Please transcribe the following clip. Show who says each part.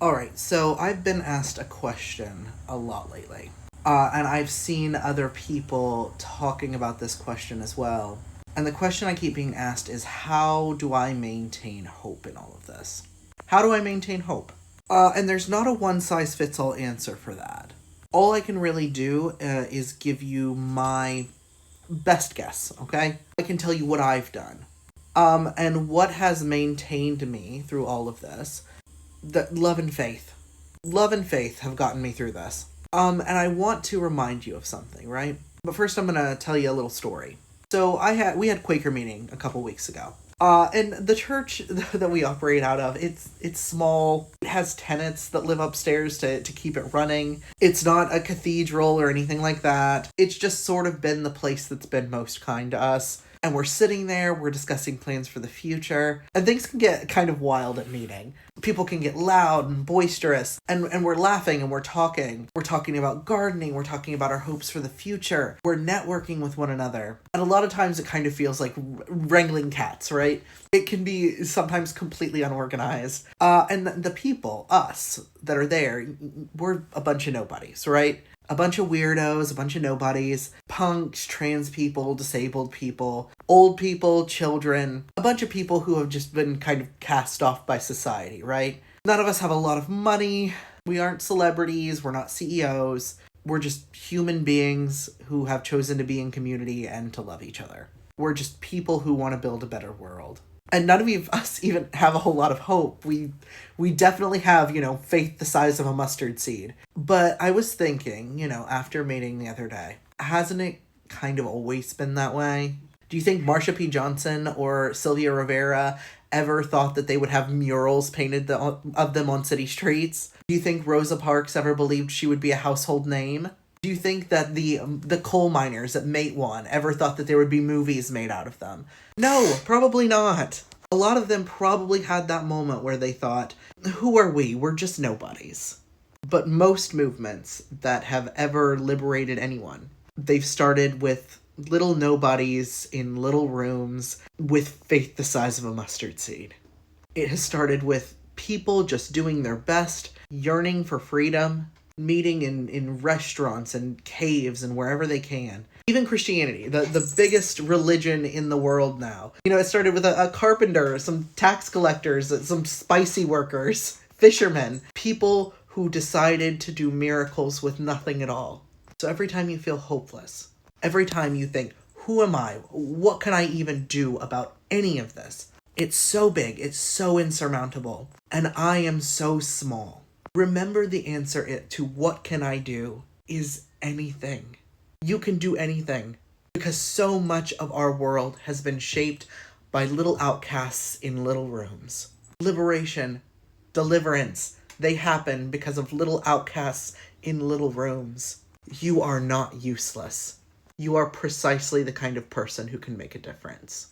Speaker 1: Alright, so I've been asked a question a lot lately. And I've seen other people talking about this question as well. And the question I keep being asked is, how do I maintain hope in all of this? How do I maintain hope? And there's not a one size fits all answer for that. All I can really do is give you my best guess, okay? I can tell you what I've done. And what has maintained me through all of this. That love and faith. Love and faith have gotten me through this. And I want to remind you of something, right? But first I'm gonna tell you a little story. So we had Quaker meeting a couple weeks ago. And the church that we operate out of, it's small. It has tenants that live upstairs to keep it running. It's not a cathedral or anything like that. It's just sort of been the place that's been most kind to us. And we're sitting there, we're discussing plans for the future, and things can get kind of wild at meeting. People can get loud and boisterous, and we're laughing and we're talking. We're talking about gardening, we're talking about our hopes for the future. We're networking with one another. And a lot of times it kind of feels like wrangling cats, right? It can be sometimes completely unorganized. And the people, us, that are there, we're a bunch of nobodies, right? A bunch of weirdos, a bunch of nobodies, punks, trans people, disabled people, old people, children, a bunch of people who have just been kind of cast off by society, right? None of us have a lot of money. We aren't celebrities. We're not CEOs. We're just human beings who have chosen to be in community and to love each other. We're just people who want to build a better world. And none of us even have a whole lot of hope. We definitely have, faith the size of a mustard seed. But I was thinking, after meeting the other day, hasn't it kind of always been that way? Do you think Marsha P. Johnson or Sylvia Rivera ever thought that they would have murals painted of them on city streets? Do you think Rosa Parks ever believed she would be a household name? Do you think that the coal miners at Matewan ever thought that there would be movies made out of them? No, probably not. A lot of them probably had that moment where they thought, who are we? We're just nobodies. But most movements that have ever liberated anyone, they've started with little nobodies in little rooms with faith the size of a mustard seed. It has started with people just doing their best, yearning for freedom, meeting in restaurants and caves and wherever they can. Even Christianity, the biggest religion in the world now. It started with a carpenter, some tax collectors, some spicy workers, fishermen, people who decided to do miracles with nothing at all. So every time you feel hopeless, every time you think, who am I? What can I even do about any of this? It's so big, it's so insurmountable, and I am so small. Remember the answer to what can I do is anything. You can do anything because so much of our world has been shaped by little outcasts in little rooms. Liberation, deliverance, they happen because of little outcasts in little rooms. You are not useless. You are precisely the kind of person who can make a difference.